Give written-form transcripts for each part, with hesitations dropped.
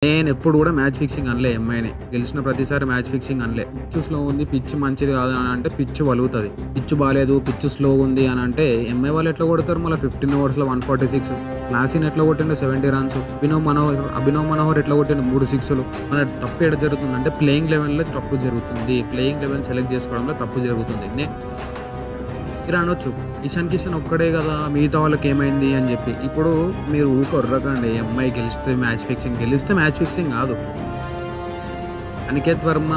నేనెప్పుడు గూడా match fixing అనలే ఎంఐని. గెలిచిన ప్రతిసారి మ్యాచ్ ఫిక్సింగ్ అనలే. పిచ్ స్లో ఉంది, పిచ్ మంచిది కాదు అని అంటే పిచ్ వలుగుతది. పిచ్ బాలేదు, పిచ్ స్లోగా ఉంది అని అంటే ఎంఐ వాళ్ళు ఎట్లా కొడతారు మళ్ళీ 15 ఓవర్స్‌లో 146. క్లాసీని ఎట్లా కొట్టిండు 70 రన్స్. అభినవ్ మనోహర్ ఎట్లా కొట్టిండు 3 సిక్స్‌లు. మన తప్పు ఎక్కడ జరుగుతుందంటే ప్లేయింగ్ 11లో తప్పు జరుగుతుంది. ప్లేయింగ్ 11 సెలెక్ట్ చేసుకోవడంలో తప్పు జరుగుతుంది. మీరు అనొచ్చు ఇషాన్ కిషన్ ఒక్కడే కదా మిగతా వాళ్ళకి ఏమైంది అని చెప్పి. ఇప్పుడు మీరు ఊకొర్రకండి ఎంఐ గెలిస్తే మ్యాచ్ ఫిక్సింగ్, గెలిస్తే మ్యాచ్ ఫిక్సింగ్ కాదు. అనికేత్ వర్మ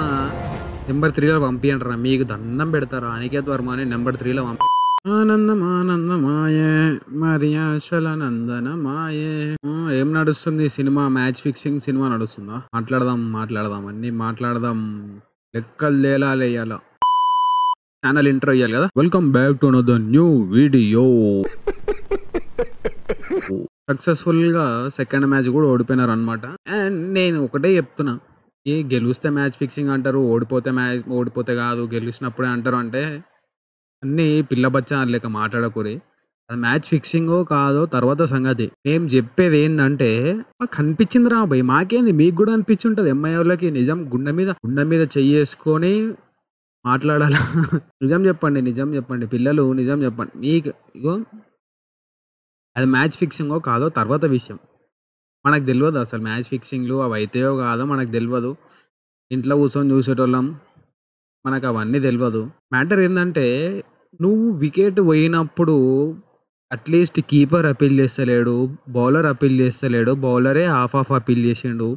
నెంబర్ 3లో పంపియంటారా? మీకు దండం పెడతారా? అనికేత్ వర్మని నెంబర్ 3లో ఆనందం ఆనందమాయే మరి ఆశల నందనమాయే. ఏం నడుస్తుంది సినిమా? మ్యాచ్ ఫిక్సింగ్ సినిమా నడుస్తుందా? మాట్లాడదాం అన్ని మాట్లాడదాం. లెక్కలు లేలా ఛానల్ ఇంట్రో ఇయ్యాలి కదా. Welcome back to another new video. Successful గా సెకండ్ మ్యాచ్ కూడా ఓడిపోయినారు అనమాట. అండ్ నేను ఒకటే చెప్తున్నా, గెలిస్తే మ్యాచ్ ఫిక్సింగ్ అంటారు, ఓడిపోతే కాదు, గెలిచినప్పుడే అంటారు. అంటే అన్ని పిల్ల బచ్చా లేక మాట్లాడకూరి. అది మ్యాచ్ ఫిక్సింగో కాదో తర్వాత సంగతి. మేము చెప్పేది ఏంటంటే మాకు అనిపించింది రా భయ్, మాకేంది మీకు కూడా అనిపించుంటది. ఎంఐ వాళ్ళకి నిజం గుండె మీద చెయ్యేసుకొని మాట్లాడాలా? నిజం చెప్పండి పిల్లలు, నిజం చెప్పండి. మీకు ఇగో అది మ్యాచ్ ఫిక్సింగో కాదో తర్వాత విషయం. మనకు తెలవదు అసలు మ్యాచ్ ఫిక్సింగ్‌లు అవి అయితాయో కాదో మనకు తెలవదు. ఇంట్లో కూర్చొని చూసేటోళ్ళం. మనకు అవన్నీ తెలవదు. మ్యాటర్ ఏందంటే నువ్వు వికెట్ పోయినప్పుడు అట్‌లీస్ట్ కీపర్ అపీల్ చేస్తలేడు. బౌలర్ అపీల్ చేస్తలేడు. బౌలరే హాఫ్ అపీల్ చేసిండు.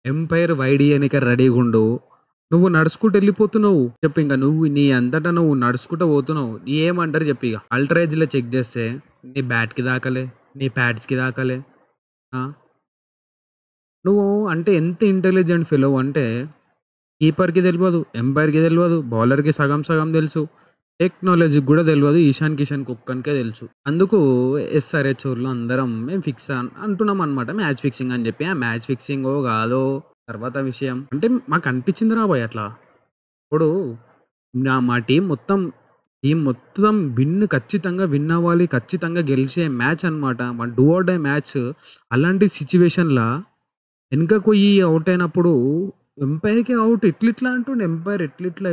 ఎంపైర్ వైడ్ ఇయ్యనీకి రెడీగుండు. నువ్వు నడుచుకుంటూ వెళ్ళిపోతున్నావు. చెప్పింక నువ్వు నీ అంతటా నువ్వు నడుచుకుంటూ పోతున్నావు. ఏమంటారు చెప్పిగ. అల్ట్రాఏజ్‌లో చెక్ చేస్తే నీ బ్యాట్‌కి తాకలే, నీ ప్యాడ్స్‌కి తాకలే. ఆ! నువ్వు అంటే ఎంత ఇంటెలిజెంట్ ఫెలోవ్ అంటే కీపర్‌కి తెలవదు, ఎంపైర్‌కి తెలవదు, బౌలర్‌కి సగం సగం తెలుసు. టెక్నాలజీకి కూడా తెలవదు. ఇషాన్ కిషన్‌కి ఒక్కనికే తెలుసు. అందుకు ఎస్ఆర్‌హెచ్ అందరం మేము ఫిక్స్ అంటున్నాం అనమాట మ్యాచ్ ఫిక్సింగ్ అని చెప్పి. ఆ మ్యాచ్ ఫిక్సింగో కాదో తర్వాత విషయం. అంటే మాకు అనిపించిందిరా భయ్ అట్లా. ఇప్పుడు మా టీం మొత్తం ఖచ్చితంగా విన్ అవ్వాలి. ఖచ్చితంగా గెలిచే మ్యాచ్ అనమాట. మన డూ ఆర్ డై మ్యాచ్. అలాంటి సిట్యుయేషన్‌ల వెనకకు పోయి ఔట్ అయినప్పుడు ఎంపైర్‌కి ఔట్ ఇట్లిట్లా అంటుండు. ఎంపైర్ ఇట్లిట్లా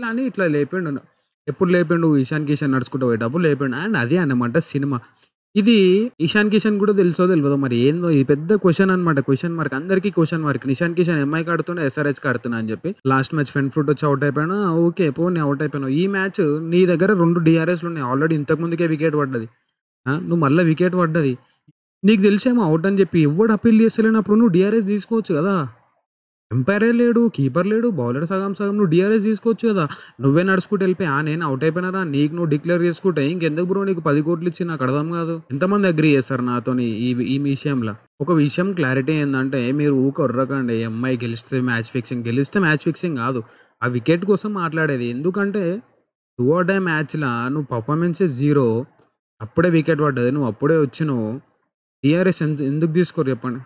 అని ఇట్లా లేపిండు. ఎప్పుడు లేపిండు? ఇషాన్ కిషన్ నడుచుకుంటూ పోయేటప్పుడు లేపిండు. అండ్ అదే అన్నమాట సినిమా. ఇది ఇషాన్ కిషన్ కూడా తెలుసో తెలవదో మరి ఏందో ఇది పెద్ద క్వెషన్ అనమాట. క్వెషన్ మార్క్ అందరికీ క్వెషన్ మార్క్. ఇషాన్ కిషన్ ఎంఐకి ఆడుతుండే, ఎస్ఆర్‌హెచ్‌కి ఆడుతున్నా అని చెప్పి. లాస్ట్ మ్యాచ్ ఫ్రంట్ ఫుట్ వచ్చి ఔట్ అయిపోయాను. ఓకే పోనీ ఔట్ అయిపోయినావు. ఈ మ్యాచ్ నీ దగ్గర 2 డీఆర్ఎస్‌లు ఉన్నాయి. ఆల్రెడీ ఇంతకు ముందుకే వికెట్ పడ్డది. నువ్వు మళ్ళా వికెట్ పడ్డది. నీకు తెలిసేమో ఔట్ అని చెప్పి ఎవ్వడు అప్పీల్ చేస్తలేనప్పుడు నువ్వు డీఆర్ఎస్ తీసుకోవచ్చు కదా. ఎంపైరే లేడు, కీపర్ లేడు, బౌలర్ సగం సగం నువ్వు డీఆర్ఎస్ తీసుకోవచ్చు కదా. నువ్వే నడుచుకుంటూ వెళ్ళిపోయి నేను ఔట్ అయిపోయినారా నీకు నువ్వు డిక్లేర్ చేసుకుంటే ఇంకెందుకు బ్రో నీకు 10 కోట్లు ఇచ్చి నాకు అర్థం కాదు. ఎంతమంది అగ్రీ చేస్తారు నాతోని ఈ విషయంలో? ఒక విషయం క్లారిటీ ఏంటంటే మీరు ఒర్రకండి ఎంఐ గెలిస్తే మ్యాచ్ ఫిక్సింగ్, గెలిస్తే మ్యాచ్ ఫిక్సింగ్ కాదు. ఆ వికెట్ కోసం మాట్లాడేది. ఎందుకంటే డూ ఆర్ డై మ్యాచ్‌ల నువ్వు పర్ఫార్మెన్సే జీరో. అప్పుడే వికెట్ పడ్డది. నువ్వు అప్పుడే వచ్చినావు. డీఆర్ఎస్ ఎందుకు తీసుకోరు చెప్పండి?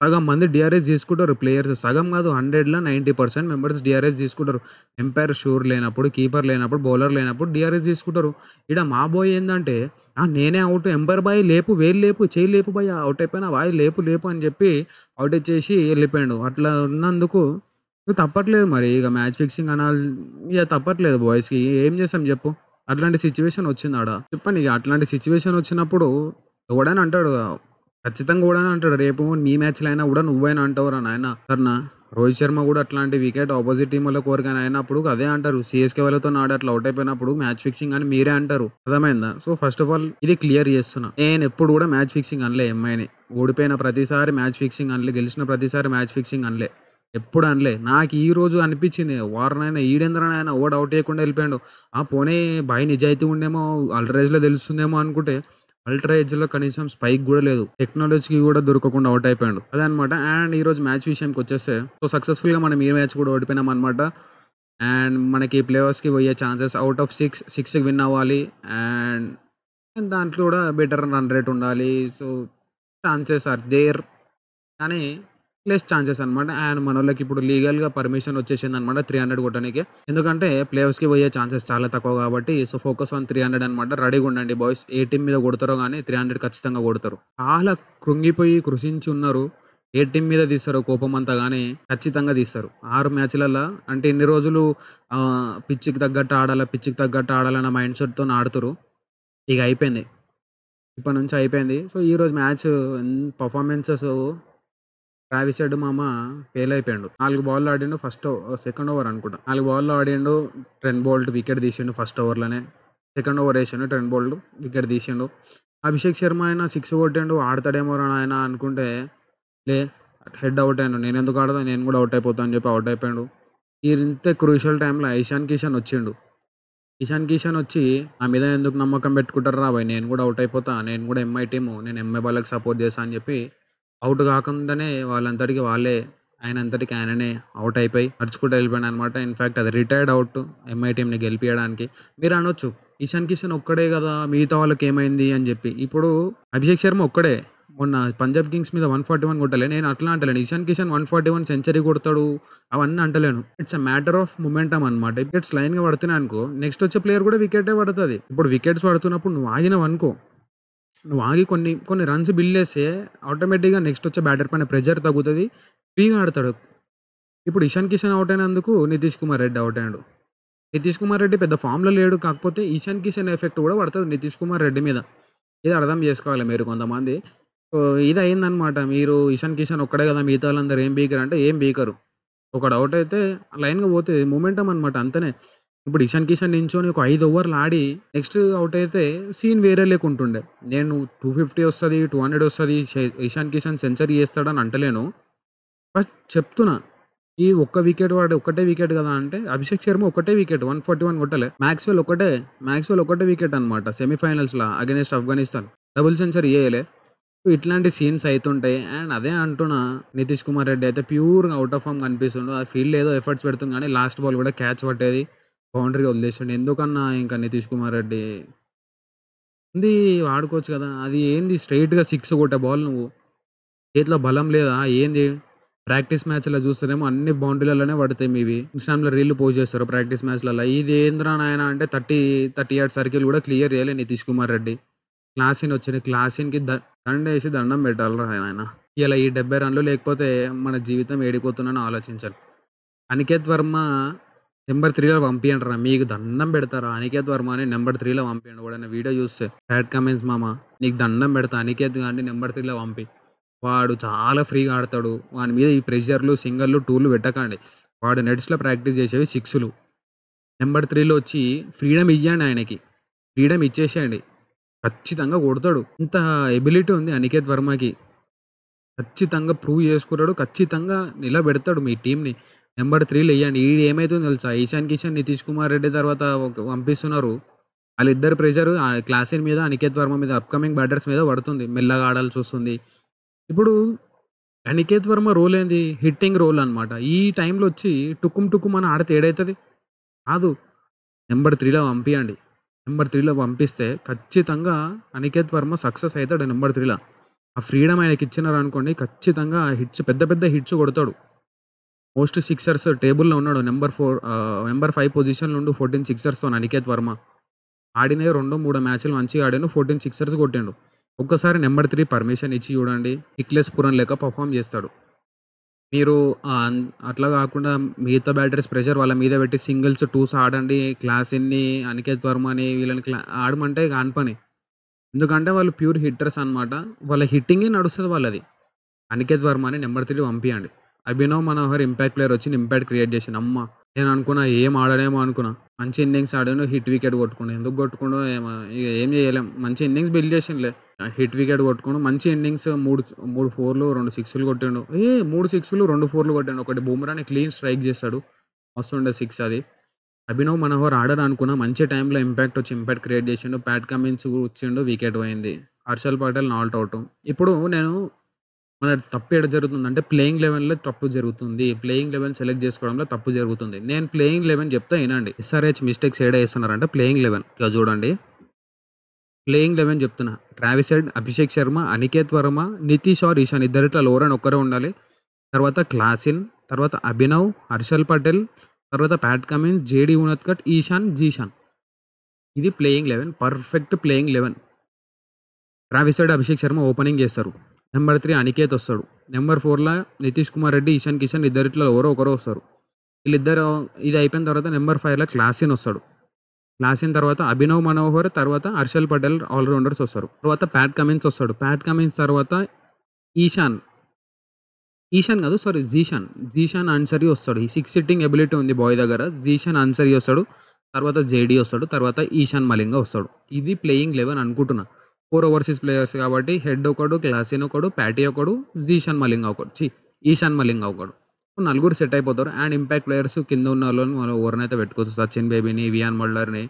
సగం మంది డీఆర్ఎస్ తీసుకుంటారు ప్లేయర్స్. సగం కాదు 100లో 90% మెంబర్స్ డీఆర్ఎస్ తీసుకుంటారు. ఎంపైర్ షూర్ లేనప్పుడు, కీపర్ లేనప్పుడు, బౌలర్ లేనప్పుడు డీఆర్ఎస్ తీసుకుంటారు. ఈడ మా బాయ్ ఏందంటే నేనే ఔట్, ఎంపైర్ బాయ్ లేపు, వేలు లేపు, చెయ్యి లేపు బాయ్, ఔట్ అయిపోయినా బాయ్ లేపు అని చెప్పి ఔట్ ఇచ్చేసి వెళ్ళిపోయాడు. అట్లా ఉన్నందుకు తప్పట్లేదు మరి. ఇక మ్యాచ్ ఫిక్సింగ్ ఇక తప్పట్లేదు బాయ్స్‌కి. ఏం చేస్తాం చెప్పు? అట్లాంటి సిట్యుయేషన్ వచ్చిందాడ. చెప్పండి ఇక అట్లాంటి సిట్యుయేషన్ వచ్చినప్పుడు ఎవడైనా అంటాడు. ఖచ్చితంగా ఎవడైనా అంటాడు. రేపు నీ మ్యాచ్‌లో అయినా కూడా నువ్వైనా అంటావురా నాయన సరేనా? రోహిత్ శర్మ కూడా అట్లాంటి వికెట్ ఆపోజిట్ టీమ్ వాళ్ళకి ఎవరికైనా అయినప్పుడు అదే అంటారు. సీఎస్‌కే వాళ్ళతోని ఆడి అట్లా ఔట్ అయిపోయినప్పుడు మ్యాచ్ ఫిక్సింగ్ అని మీరే అంటారు. అర్థమైందా? సో ఫస్ట్ ఆఫ్ ఆల్ ఇది క్లియర్ చేస్తున్నా. నేనెప్పుడు కూడా మ్యాచ్ ఫిక్సింగ్ అనలే ఎంఐని. ఓడిపోయిన ప్రతిసారి మ్యాచ్ ఫిక్సింగ్ అనలే. గెలిచిన ప్రతిసారి మ్యాచ్ ఫిక్సింగ్ అనలే. ఎప్పుడు అనలే. నాకు ఈ రోజు అనిపించింది వారినైనా ఈడెందరా నాయన ఓడు ఔట్ చేయకుండా వెళ్ళిపోయాడు. పోనీ బాయ్ నిజాయితీ ఉండేమో అల్ట్రాఏజ్‌లో తెలుస్తుందేమో అనుకుంటే అల్ట్రా ఎడ్జ్‌లో కనీసం స్పైక్ గూడా లేదు. టెక్నాలజీకి గూడా దొరకకుండా ఔట్ అయిపోయాడు. అదనమాట. అండ్ ఈరోజు మ్యాచ్ విషయానికొచ్చేస్తే సక్సెస్‌ఫుల్‌గా మనం ఈ మ్యాచ్ కూడా ఓడిపోయినామనమాట. అండ్ మనకి ప్లే ఆఫ్స్‌కి పోయే ఛాన్సెస్ ఔట్ ఆఫ్ 6 విన్ అవ్వాలి. అండ్ దాంట్లో కూడా బెటర్ రన్ రేట్ ఉండాలి. So chances are there. కానీ లెస్ ఛాన్సెస్ అనమాట. అండ్ మనోళ్ళకి ఇప్పుడు లీగల్‌గా పర్మిషన్ వచ్చేసిందనమాట 300 కొట్టనీకి. ఎందుకంటే ప్లేఆఫ్స్‌కి పోయే ఛాన్సెస్ చాలా తక్కువ కాబట్టి సో, ఫోకస్ ఆన్ 300 అనమాట. రెడీగుండండి బాయ్స్. ఏ టీమ్ మీద కొడతారో గానీ 300 ఖచ్చితంగా కొడతారు. చాలా కృంగిపోయి, కృషించి ఉన్నారు. ఏ టీమ్ మీద తీస్తారో కోపమంతా గానీ ఖచ్చితంగా తీస్తారు. 6 మ్యాచ్‌లల్లా అంటే ఇన్ని రోజులు పిచ్‌కి తగ్గట్టు ఆడాలా, పిచ్‌కి తగ్గట్టు ఆడాలన్న మైండ్ సెట్‌తోని ఆడుతుర్రు. ఇక అయిపోయింది. ఇప్పటి నుంచి అయిపోయింది. సో, ఈరోజు మ్యాచ్ పర్ఫార్మెన్సెస్ ట్రావిస్ హెడ్ మామ ఫెయిల్ అయిపోయిండు. 4 బాల్‌లో ఆడిండు. సెకండ్ ఓవర్ అనుకుంటా. 4 బాల్‌లో ఆడిండు. ట్రెంట్ బోల్ట్ వికెట్ తీసిండు ఫస్ట్ ఓవర్‌లోనే. సెకండ్ ఓవర్ ఏసిండు. ట్రెంట్ బోల్ట్ వికెట్ తీసిండు. అభిషేక్ శర్మ అయినా 6 కొట్టిండు. ఆడతాడేమోరా నాయన అనుకుంటే లే హెడ్ ఔట్ అయ్యిండు. నేనెందుకు ఆడతా? నేను కూడా ఔట్ అయిపోతా అని చెప్పి ఔట్ అయిపోయిండు. ఇంత క్రూషియల్ టైమ్‌లో ఇషాన్ కిషన్ వచ్చిండు. ఇషాన్ కిషన్ వచ్చి నా మీద ఎందుకు నమ్మకం పెట్టుకుంటారురా భయ్! నేను కూడా ఔట్ అయిపోతా. నేను కూడా ఎంఐ టీము. నేను ఎంఐ వాళ్ళకి సపోర్ట్ చేస్తా అని చెప్పి ఔట్ కాకుండానే వాళ్ళంతటికి వాళ్ళే ఆయనంతటికి ఆయననే ఔట్ అయిపోయి నడుచుకుంటూ వెళ్ళిపోయాడనమాట. ఇన్‌ఫాక్ట్ అది రిటైర్డ్ ఔట్ ఎంఐ టీమ్‌ని గెలిపియడానికి. మీరు అనొచ్చు ఇషాన్ కిషన్ ఒక్కడే కదా! మిగతా వాళ్ళకేమైంది అని చెప్పి. ఇప్పుడు అభిషేక్ శర్మ ఒక్కడే. మొన్న పంజాబ్ కింగ్స్ మీద 141 కొట్టలే. నేను అట్లా అంటలేను. ఇషాన్ కిషన్ 141 సెంచరీ కొడతాడు అవన్నీ అంటలేను. It's a matter of momentum అనమాట. వికెట్స్ లైన్‌గా పడుతున్నాయనుకో నెక్స్ట్ వచ్చే ప్లేయర్ కూడా వికెటే పడతది. ఇప్పుడు వికెట్స్ పడుతున్నప్పుడు నువ్వు ఆగినవనుకో నువ్వు ఆగి కొన్ని కొన్ని రన్స్ బిల్డ్ చేస్తే ఆటోమేటిక్‌గా నెక్స్ట్ వచ్చే బ్యాటర్ పైన ప్రెషర్ తగ్గుతది. ఫ్రీగా ఆడతాడు. ఇప్పుడు ఇషాన్ కిషన్ ఔట్ అయినందుకు నితీష్ కుమార్ రెడ్డి ఔట్ అయ్యిండు. నితీష్ కుమార్ రెడ్డి పెద్ద ఫామ్‌లో లేడు. కాకపోతే ఇషాన్ కిషన్ ఎఫెక్ట్ కూడా పడతది నితీష్ కుమార్ రెడ్డి మీద. ఇది అర్థం చేసుకోవాలి మీరు కొంతమంది. సో, ఇది అయిందనమాట. మీరు ఇషాన్ కిషన్ ఒక్కడే కదా! మిగతా వాళ్ళందరూ ఏం పీకరంటే ఏం పీకరు. ఒకడు ఔట్ అయితే లైన్‌గా పోతది. మొమెంటమ్ అనమాట అంతనే. ఇప్పుడు ఇషాన్ కిషన్ నించొని ఒక 5 ఓవర్లు ఆడి నెక్స్ట్ ఔట్ అయితే సీన్ వేరే లేకుంటుండే. నేను 250 వస్తది, 200 వస్తది. ఇషాన్ కిషన్ సెంచరీ చేస్తాడని అంటలేను. ఫస్ట్ చెప్తున్నా. ఈ ఒక్క వికెట్ వాడు ఒక్కటే వికెట్ కదా! అంటే అభిషేక్ శర్మ ఒక్కటే వికెట్ 141 కొట్టలే. మాక్స్‌వెల్ ఒకటే వికెట్ అనమాట. సెమీఫైనల్స్‌ల అగైన్స్ట్ ఆఫ్ఘనిస్తాన్. డబుల్ సెంచరీ చేయలే. సో, ఇట్లాంటి సీన్స్ అయితుంటాయి. అండ్ అదే అంటున్నా నితీష్ కుమార్ రెడ్డి అయితే ప్యూర్‌గా ఔట్ ఆఫ్ ఫార్మ్ కనిపిస్తుండు. ఆ ఫీల్డ్‌లో ఏదో ఎఫర్ట్స్ పెడుతుంది గానీ లాస్ట్ బాల్ కూడా క్యాచ్ పట్టేది. బౌండరీ వదిలేసిండు. ఎందుకన్నా ఇంకా నితీష్ కుమార్ రెడ్డి ఉంది వాడుకోవచ్చు కదా! అది ఏంది స్ట్రెయిట్‌గా 6 కొట్టే బాల్ నువ్వు. చేతిలో బలం లేదా? ఏంది? ప్రాక్టీస్ మ్యాచ్‌లో చూస్తేనేమో అన్ని బౌండరీలలోనే పడతాయి మీవి. ఇన్‌స్టాగ్రామ్‌లో రీల్లు పోస్ట్ చేస్తారు ప్రాక్టీస్ మ్యాచ్‌లల్ల. ఇదేందిరా నాయనా అంటే 30 యార్డ్ సర్కిల్ కూడా క్లియర్ చేయలే నితీష్ కుమార్ రెడ్డి. క్లాసిన్ వచ్చింది. క్లాసిన్‌కి దండేసి దండం పెట్టాలిరా నాయనా. ఇయాల ఈ 70 రన్‌లు లేకపోతే మన జీవితం ఏడిపోతుందని ఆలోచించాలి. అనికేత్ వర్మ నంబర్ 3లో పంపియండిరా. మీకు దండం పెడతారా అనికేత్ వర్మని నంబర్ 3లో పంపియండి. ఎవడైనా వీడియో చూస్తే బ్యాడ్ కామెంట్స్ మామ నీకు దండం పెడతా అనికేత్ గాడిని నంబర్ 3లో పంపి. వాడు చాలా ఫ్రీగా ఆడతాడు. వాని మీద ఈ ప్రెషర్‌లు, సింగల్‌లు, 2లు పెట్టకండి. వాడు నెట్స్‌లో ప్రాక్టీస్ చేసేవి 6లు. నంబర్ 3లో వచ్చి ఫ్రీడమ్ ఇయ్యండి ఆయనకి. ఫ్రీడమ్ ఇచ్చేసేయండి. ఖచ్చితంగా కొడతాడు. ఇంత ఎబిలిటీ ఉంది అనికేత్ వర్మకి. ఖచ్చితంగా ప్రూవ్ చేసుకుంటాడు. ఖచ్చితంగా నిలబెడతాడు మీ టీమ్‌ని. నంబర్ 3లో ఎయ్యండి. ఈడు ఏమైతుందో తెలుసా? ఇషాన్ కిషన్, నితీష్ కుమార్ రెడ్డి తర్వాత పంపిస్తున్నారు. ఆళ్ళిద్దరి ప్రెషరు క్లాసెన్ మీద, అనికేత్ వర్మ మీద అప్‌కమింగ్ బ్యాటర్స్ మీద పడుతుంది. మెల్లగా ఆడాల్సొస్తుంది. ఇప్పుడు అనికేత్ వర్మ రోల్ ఏంది? హిట్టింగ్ రోల్ అనమాట. ఈ టైంలో వచ్చి టుకుమ్ టుకుమ్ అని ఆడితే ఏడైతది? కాదు. నంబర్ 3లో పంపియండి. నంబర్ 3లో పంపిస్తే ఖచ్చితంగా అనికేత్ వర్మ సక్సెస్ అయితాడు నంబర్ 3ల. ఆ ఫ్రీడమ్ ఆయనకిచ్చినారనుకోండి ఖచ్చితంగా హిట్స్ పెద్ద పెద్ద హిట్స్ కొడతాడు. మోస్ట్ సిక్సర్స్ టేబుల్‌లో ఉన్నాడు. నంబర్ 5 పొజిషన్‌లో ఉండు 14 సిక్సర్స్‌తోని అనికేత్ వర్మ. ఆడినయి 2, 3 మ్యాచ్‌లు మంచిగా ఆడిండు. 14 సిక్సర్స్ కొట్టిండు. ఒక్కసారి నంబర్ 3 పర్మిషన్ ఇచ్చి చూడండి. నిక్లెస్ పురన్ లెక్క పెర్ఫార్మ్ చేస్తాడు. మీరు అట్లా కాకుండా మిగతా బ్యాటర్స్ ప్రెషర్ వాళ్ళ మీద పెట్టి సింగిల్స్, టూస్ ఆడండి. క్లాసెన్‌ని, అనికేత్ వర్మని వీళ్ళని ఆడమంటే కాని పని. ఎందుకంటే వాళ్ళు ప్యూర్ హిట్టర్స్ అనమాట. వాళ్ళ హిట్టింగే నడుస్తది వాళ్ళది. అనికేత్ వర్మని నంబర్ 3 పంపియండి. అభినవ్ మనోహర్ ఇంపాక్ట్ ప్లేయర్ వచ్చి ఇంపాక్ట్ క్రియేట్ చేసిండు. అమ్మ! నేను అనుకున్నా ఏం ఆడనేమో అనుకున్నా. మంచి ఇన్నింగ్స్ ఆడిండు. హిట్ వికెట్ కొట్టుకుండు. ఎందుకు కొట్టుకుండో ఏమో ఇగ ఏం చేయలేం. మంచి ఇన్నింగ్స్ బిల్డ్ చేసిండులే. హిట్ వికెట్ కొట్టుకుండు. మంచి ఇన్నింగ్స్ 3 4లు, 2 6లు కొట్టిండు. 3 6లు, 2 4లు కొట్టిండు. ఒకటి బుమ్రాని క్లీన్ స్ట్రైక్ చేస్తాడు. మస్తుండే 6 అది. అభినవ్ మనోహర్ ఆడరు అనుకున్నా. మంచి టైంలో ఇంపాక్ట్ క్రియేట్ చేసిండు. ప్యాట్ కమిన్స్ వచ్చిండు. వికెట్ పోయింది. Harshal Patel not out. ఇప్పుడు నేను మన తప్పు ఏడ జరుగుతుందంటే ప్లేయింగ్ 11లో తప్పు జరుగుతుంది. ప్లేయింగ్ 11 సెలెక్ట్ చేసుకోవడంలో తప్పు జరుగుతుంది. నేను ప్లేయింగ్ 11 చెప్తా ఇనండి. ఎస్ఆర్‌హెచ్ మిస్టేక్స్ ఏడ చేస్తున్నారంటే ప్లేయింగ్ 11 ఇగ చూడండి. ప్లేయింగ్ 11 చెప్తున్నా. Travis Head, Abhishek Sharma, Aniket Varma, Nitish or Ishan ఇద్దరిట్లలో ఎవరైనా ఒక్కరే ఉండాలి. తర్వాత క్లాసిన్, తర్వాత అభినవ్, హర్షల్ పటేల్, తర్వాత Pat Cummins, JD Unadkat, Eshan, Zeeshan. ఇది playing 11 perfect playing 11. Travis Head, Abhishek Sharma opening చేస్తారు. నెంబర్ 3 అనికేత్ వస్తాడు. నెంబర్ 4ల నితీష్ కుమార్ రెడ్డి, ఇషాన్ కిషన్ ఇద్దరిట్లో ఎవరో ఒకరు వస్తారు. వీళ్ళిద్దరు ఇది అయిపోయిన తర్వాత నెంబర్ 5ల క్లాసిన్ వస్తాడు. క్లాసిన్ తర్వాత అభినవ్ మనోహర్, తర్వాత హర్షల్ పటేల్ ఆల్రౌండర్స్ వస్తారు. తర్వాత ప్యాట్ కమిన్స్ వస్తాడు. ప్యాట్ కమిన్స్ తర్వాత ఈశాన్ ఈశాన్ కాదు సారీ జీషాన్ అన్సరీ వస్తాడు. ఈ 6 సిట్టింగ్ ఎబిలిటీ ఉంది బాయ్ దగ్గర. జీషాన్ అన్సరీ వస్తాడు. తర్వాత జేడీ వస్తాడు. తర్వాత ఈశాన్ మలింగ వస్తాడు. ఇది ప్లేయింగ్ 11 అనుకుంటున్నా. 4 ఓవర్సీస్ ప్లేయర్స్ కాబట్టి హెడ్ ఒకడు, క్లాసిన్ ఒకడు, ప్యాటీ ఒకడు, జీషాన్ మలింగ ఒకడు, ఈశాన్ మలింగ ఒకడు. నలుగురు సెట్ అయిపోతారు. అండ్ ఇంపాక్ట్ ప్లేయర్స్ కింద ఉన్న వాళ్ళని మనం ఎవరినైతే పెట్టుకోవచ్చు. సచిన్ బేబీని, వియాన్ మల్డర్ని,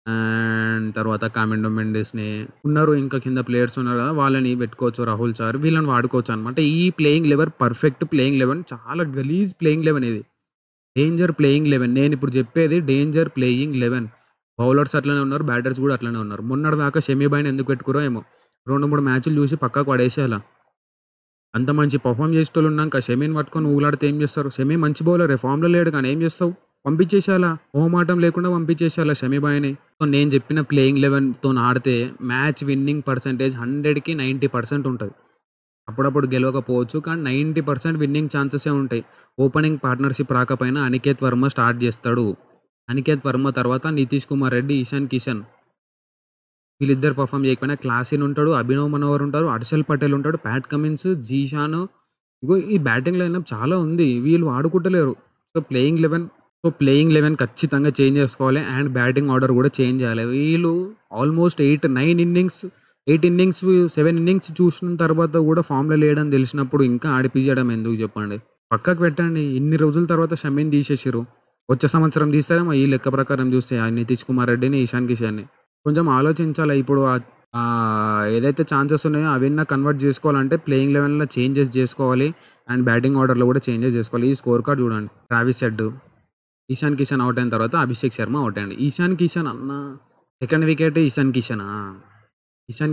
అండ్ తర్వాత కామెండో మెండిస్ని ఉన్నారు. ఇంకా కింద ప్లేయర్స్ ఉన్నారు కదా, వాళ్ళని పెట్టుకోవచ్చు. రాహుల్ చార్ వీళ్ళని వాడుకోవచ్చు అనమాట. ఈ ప్లేయింగ్ 11 పర్ఫెక్ట్ ప్లేయింగ్ 11. చాలా గలీజ్ ప్లేయింగ్ 11 ఇది. Danger playing 11. నేను ఇప్పుడు చెప్పేది డేంజర్ ప్లేయింగ్ 11. బౌలర్స్ అట్లనే ఉన్నారు, బ్యాటర్స్ కూడా అట్లనే ఉన్నారు. మొన్నటిదాకా షమీ బాయ్ని ఎందుకు పెట్టుకురో ఏమో, 2-3 మ్యాచ్లు చూసి పక్కకు పడేసేయాల. అంత మంచి పర్ఫామ్ చేసేటోళ్ళు ఉన్నాక షమీని పట్టుకొని ఊలాడితే ఏం చేస్తారు? షమీ మంచి బౌలరే, ఫామ్లో లేడు కానీ ఏం చేస్తావు? పంపించేసేయాలా, మొహమాటం లేకుండా పంపించేసేయాలా షమీ బాయ్ని. సో నేను చెప్పిన ప్లేయింగ్ 11తో ఆడితే మ్యాచ్ విన్నింగ్ పర్సంటేజ్ 100కి 90% ఉంటుంది. అప్పుడప్పుడు గెలవకపోవచ్చు కానీ 90% విన్నింగ్ ఛాన్సెసే ఉంటాయి. ఓపెనింగ్ పార్ట్నర్షిప్ రాకపోయినా అనికేత్ వర్మ స్టార్ట్ చేస్తాడు. అనికేత్ వర్మ తర్వాత నితీష్ కుమార్ రెడ్డి, ఇషాన్ కిషన్ వీళ్ళిద్దరు పర్ఫామ్ చేయకపోయినా క్లాసిన్ ఉంటాడు, అభినవ్ మనోహర్ ఉంటారు, హర్షల్ పటేల్ ఉంటాడు, ప్యాట్ కమిన్స్, జీషాన్. ఇగో ఈ బ్యాటింగ్ లైనప్ చాలా ఉంది. వీళ్ళు ఆడుకుంటలేరు. ప్లేయింగ్ 11 ఖచ్చితంగా చేంజ్ చేసుకోవాలి. అండ్ బ్యాటింగ్ ఆర్డర్ కూడా చేంజ్ చేయాలి. వీళ్ళు ఆల్మోస్ట్ 8 ఇన్నింగ్స్ 7 ఇన్నింగ్స్ చూసిన తర్వాత కూడా ఫామ్లో లేడని తెలిసినప్పుడు ఇంకా ఆడిపించడం ఎందుకు చెప్పండి? పక్కకు పెట్టండి. ఇన్ని రోజుల తర్వాత షమీని తీసేసారు. వచ్చే సంవత్సరం తీస్తారేమో ఈ లెక్క ప్రకారం చూస్తే ఆ నితీష్ కుమార్ రెడ్డిని, ఇషాన్ కిషన్ని. కొంచెం ఆలోచించాలి. ఇప్పుడు ఏదైతే ఛాన్సెస్ ఉన్నాయో అవన్నీ కన్వర్ట్ చేసుకోవాలంటే ప్లేయింగ్ 11లో చేంజెస్ చేసుకోవాలి. అండ్ బ్యాటింగ్ ఆర్డర్లో కూడా చేంజెస్ చేసుకోవాలి. ఈ స్కోర్ కార్డ్ చూడండి. Travis head, Ishan Kishan out అయిన తర్వాత అభిషేక్ శర్మ అవుట్ అయ్యండి. ఇషాన్ కిషన్ అన్న సెకండ్ వికెట్ ఇషాన్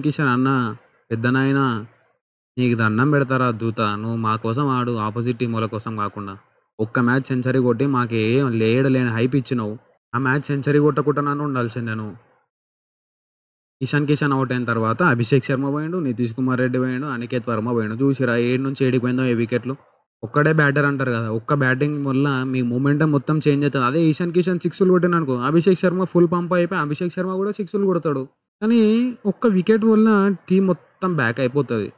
కిషన్ అన్న పెద్దనాయన నీకు దండం పెడతారా దూత, నువ్వు మా కోసం ఆడు, ఆపోజిట్ టీం వాళ్ళ కోసం కాకుండా. ఒక్క మ్యాచ్ సెంచరీ కొట్టి మాకేం లేని హైప్ ఇచ్చినావు. ఆ మ్యాచ్ సెంచరీ కొట్టకుండా నన్ను ఉండాల్సిందే నువ్వు. ఇషాన్ కిషన్ అవుట్ అయిన తర్వాత అభిషేక్ శర్మ పోయిండు, నితీష్ కుమార్ రెడ్డి పోయిండు, అనికేత్ వర్మ పోయిండు. చూసిరా 7 నుంచి 7కి పోయిందో ఏ వికెట్లు. ఒక్కడే బ్యాటర్ అంటారు కదా, ఒక్క బ్యాటింగ్ వల్ల మీ మూమెంటం మొత్తం చేంజ్ అవుతుంది. అదే ఇషాన్ కిషన్ 6లు కొట్టిన అనుకో, అభిషేక్ శర్మ ఫుల్ పంప్ అయిపోయి అభిషేక్ శర్మ కూడా 6లు కొడతాడు. కానీ ఒక్క వికెట్ వల్ల టీం మొత్తం బ్యాక్ అయిపోతుంది.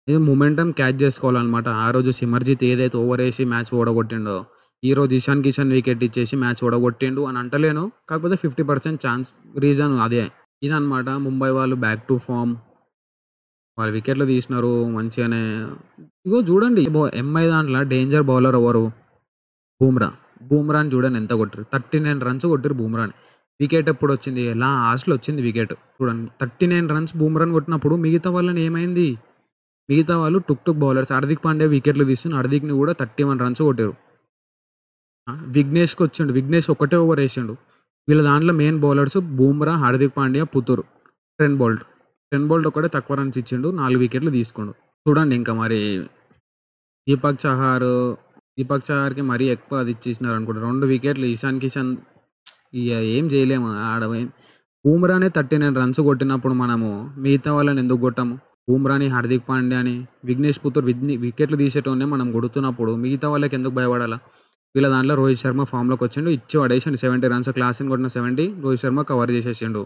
ఇది మూమెంటం క్యాచ్ చేసుకోవాలన్నమాట. ఆ రోజు సిమర్జిత్ ఏదైతే ఓవర్ వేసి మ్యాచ్ ఓడగొట్టిండో, ఈ రోజు ఇషాన్ కిషన్ వికెట్ ఇచ్చేసి మ్యాచ్ ఓడగొట్టిండు అని అంటలేను. కాకపోతే 50% ఛాన్స్ రీజన్ అదే. ఇదనమాట ముంబై వాళ్ళు బ్యాక్ టు ఫామ్. వాళ్ళు వికెట్లు తీసినారు మంచిగానే. ఇగో చూడండి ఎంఐ దాంట్లో డేంజర్ బౌలర్ ఎవరు? బూమ్రాని చూడండి ఎంత కొట్టారు. 39 రన్స్ కొట్టారు బూమ్రాని. వికెట్ ఎప్పుడు వచ్చింది? లాస్ట్లో వచ్చింది వికెట్. చూడండి 39 రన్స్ బూమ్రాని కొట్టినప్పుడు మిగతా వాళ్ళని ఏమైంది? మిగతా వాళ్ళు టుక్ బౌలర్స్. హార్దిక్ పాండ్యా వికెట్లు తీస్తున్న హార్దిక్ని కూడా 31 రన్స్ కొట్టారు. విఘ్నేష్కి వచ్చిండు, విఘ్నేష్ ఒకటే ఓవర్ వేసిండు. వీళ్ళ దాంట్లో main bowlers Bumrah, Hardik Pandya, Puthur, Trent Boult ఒకటే తక్కువ రన్స్ ఇచ్చిండు, 4 వికెట్లు తీసుకుండు. చూడండి ఇంకా మరి దీపక్ చహార్కి మరీ ఎక్కువ అది ఇచ్చేసినారు అనుకుంటా. 2 వికెట్లు. ఇషాన్ కిషన్ ఇక ఏం చేయలేము. బూమ్రానే 39 రన్స్ కొట్టినప్పుడు మనము మిగతా వాళ్ళని ఎందుకు కొట్టాము? బూమ్రాని, హార్దిక్ పాండ్యాని, విఘ్నేష్ పుతూర్ వికెట్లు తీసేటోనే మనం కొడుతున్నప్పుడు మిగతా వాళ్ళకి ఎందుకు భయపడాలా? వీళ్ళ దాంట్లో రోహిత్ శర్మ ఫామ్లోకి వచ్చిండు, ఇచ్చి పడేసిండు 70 రన్స్. క్లాసిన్ కొట్టిన 70 రోహిత్ శర్మ కవర్ చేసేసిండు.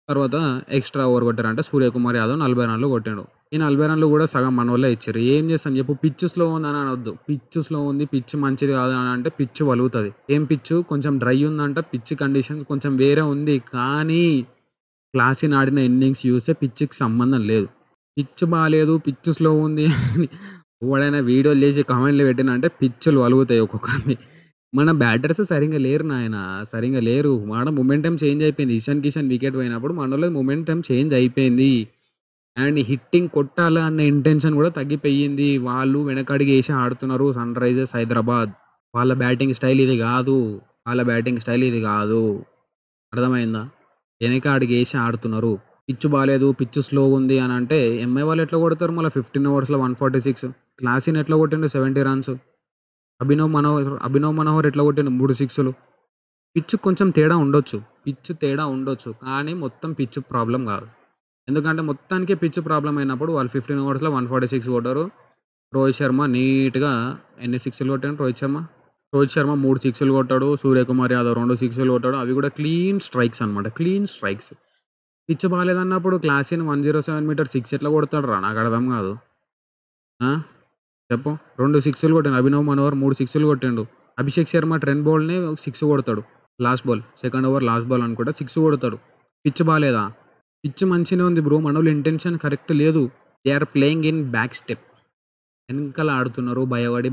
తర్వాత ఎక్స్ట్రా ఓవర్ కొట్టారంటే సూర్యకుమార్ యాదవ్ 40 రన్లు కొట్టిండు. ఈ 40 రన్లు కూడా సగం మన వల్లే ఇచ్చారు. ఏం చేస్తాను చెప్పు? పిచ్ స్లో ఉంది అని అనొద్దు. పిచ్ స్లో ఉంది, పిచ్ మంచిది కాదు అని అంటే పిచ్ వలుగుతుంది. ఏం పిచ్? కొంచెం డ్రై ఉందంట. పిచ్ కండిషన్ కొంచెం వేరే ఉంది. కానీ క్లాసిన్ ఆడిన ఇన్నింగ్స్ చూస్తే పిచ్కి సంబంధం లేదు. పిచ్ బాగాలేదు, పిచ్ స్లో ఉంది అని ఎవడైనా వీడియోలు చేసి కామెంట్లు పెట్టినంటే పిచ్చులు వలుగుతాయి ఒక్కొక్కరిని. మన బ్యాటర్స్ సరిగ్గా లేరు నాయన, సరిగ్గా లేరు. మన మొమెంటం చేంజ్ అయిపోయింది. ఇషాన్ కిషన్ వికెట్ పోయినప్పుడు మనలో మొమెంటం చేంజ్ అయిపోయింది. అండ్ హిట్టింగ్ కొట్టాలి అన్న ఇంటెన్షన్ కూడా తగ్గిపోయింది. వాళ్ళు వెనకడిగి వేసి ఆడుతున్నారు. సన్ రైజర్స్ హైదరాబాద్ వాళ్ళ బ్యాటింగ్ స్టైల్ ఇది కాదు. అర్థమైందా? వెనక అడిగి వేసి ఆడుతున్నారు. పిచ్ బాగాలేదు, పిచ్ స్లో ఉంది అని అంటే ఎంఐ వాళ్ళు ఎట్లా కొడతారు? మళ్ళీ 15 ఓవర్స్లో 146. క్లాసిన్ ఎట్లా కొట్టిండు 70 రన్స్. అభినవ్ మనోహర్ ఎట్లా కొట్టిండు 3 సిక్సులు. పిచ్ కొంచెం తేడా ఉండొచ్చు. పిచ్ తేడా ఉండొచ్చు. కానీ మొత్తం పిచ్ ప్రాబ్లమ్ గాదు. ఎందుకంటే మొత్తానికే పిచ్ ప్రాబ్లమ్ అయినప్పుడు వాళ్ళు 15 ఓవర్స్‌లో 146 కొట్టారు. రోహిత్ శర్మ నీట్‌గా ఎన్ని సిక్స్‌లు కొట్టాడు రోహిత్ శర్మ? రోహిత్ శర్మ 3 సిక్స్‌లు కొట్టాడు. సూర్యకుమార్ యాదవ్ 2 సిక్స్‌లు కొట్టాడు. అవి కూడా క్లీన్ స్ట్రైక్స్ అన్నమాట. Clean strikes. పిచ్ బాలేదన్నప్పుడు క్లాసీన్ 107 మీటర్ సిక్స్ ఎట్లా కొడతాడురా? నాకు అర్థం కాదు. ఆ! చెప్పు. 2 సిక్స్‌లు కొట్టిండు. అభినవ్ మనోహర్ 3 సిక్స్‌లు కొట్టిండు. అభిషేక్ శర్మ ట్రెంట్ బౌల్ట్‌ని సిక్స్ కొడతాడు. Last ball. Second over last ball అనుకుంటా సిక్స్ కొడతాడు. పిచ్ బాలేదా? పిచ్ మంచిగానే ఉంది బ్రో. మనోళ్ళ ఇంటెన్షన్ కరెక్ట్ లేదు. They are playing in back step. వెనకాల ఆడుతున్నారు.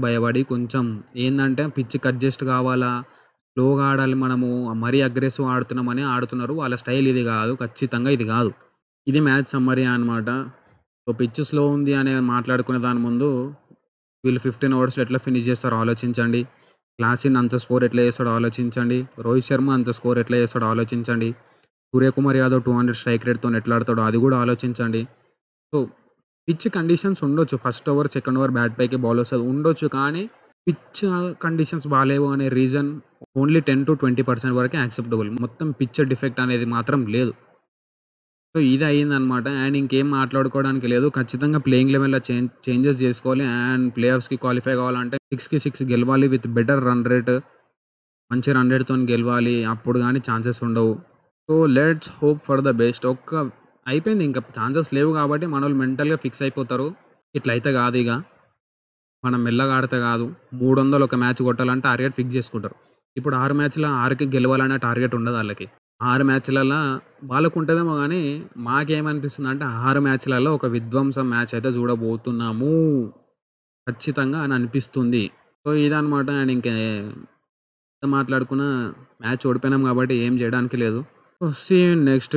భయపడి కొంచెం ఏందంటే పిచ్ అడ్జస్ట్ కావాలా, స్లోగా ఆడాలి మనము, మరీ అగ్రెసివ్ ఆడుతున్నామని ఆడుతున్నారు. వాళ్ళ స్టైల్ ఇది కాదు. ఖచ్చితంగా ఇది కాదు. ఇది మ్యాచ్ సమ్మరీ అన్నమాట. సో, పిచ్ స్లో ఉంది అని మాట్లాడుకునే దాని ముందు వీళ్ళు 15 ఓవర్స్‌లో ఎట్లా ఫినిష్ చేస్తారో ఆలోచించండి. క్లాసిన్ అంత స్కోర్ ఎట్లా చేస్తాడో ఆలోచించండి. రోహిత్ శర్మ అంత స్కోర్ ఎట్లా చేస్తాడో ఆలోచించండి. సూర్యకుమార్ యాదవ్ 200 స్ట్రైక్ రేట్‌తోని ఎట్లా ఆడతాడో అది కూడా ఆలోచించండి. సో, పిచ్ కండిషన్స్ ఉండొచ్చు. First over, second over bat పైకి బాల్ వస్తది ఉండొచ్చు. కానీ పిచ్ కండిషన్స్ బాలేవు అనే రీజన్ ఓన్లీ 10-20% వరకే యాక్సెప్టబుల్. మొత్తం పిచ్ డిఫెక్ట్ అనేది మాత్రం లేదు. సో, ఇది అయిందనమాట. అండ్ ఇంకేం మాట్లాడుకోవడానికి లేదు. ఖచ్చితంగా ప్లేయింగ్ లెవెన్‌లో చేంజెస్ చేసుకోవాలి. అండ్ ప్లే ఆఫ్స్‌కి క్వాలిఫై కావాలంటే 6కి 6 గెలవాలి విత్ బెటర్ రన్ రేట్. మంచి రన్ రేట్‌తోని గెలవాలి. అప్పుడు గానీ ఛాన్సెస్ ఉండవు. So, let's hope for the best. అయిపోయింది ఇంక ఛాన్సెస్ లేవు కాబట్టి మనోళ్ళు మెంటల్‌గా ఫిక్స్ అయిపోతారు. ఇట్లయితే కాదిగ. మనం మెల్లగా ఆడితే కాదు. 300 ఒక మ్యాచ్ కొట్టాలంటే టార్గెట్ ఫిక్స్ చేసుకుంటారు. ఇప్పుడు 6 మ్యాచ్‌లో 6కి గెలవాలనే టార్గెట్ ఉండదు ఆళ్ళకి. 6 మ్యాచ్‌లల్ల వాళ్ళకుంటదేమో గానీ, మాకేమనిపిస్తుందంటే 6 మ్యాచ్‌లలో ఒక విధ్వంసం మ్యాచ్ అయితే చూడబోతున్నాము. ఖచ్చితంగా అని అనిపిస్తుంది. సో, ఇదనమాట. అండ్ ఎంత మాట్లాడుకున్నా మ్యాచ్ ఓడిపోయినాం కాబట్టి ఏం చేయడానికి లేదు. So, see you next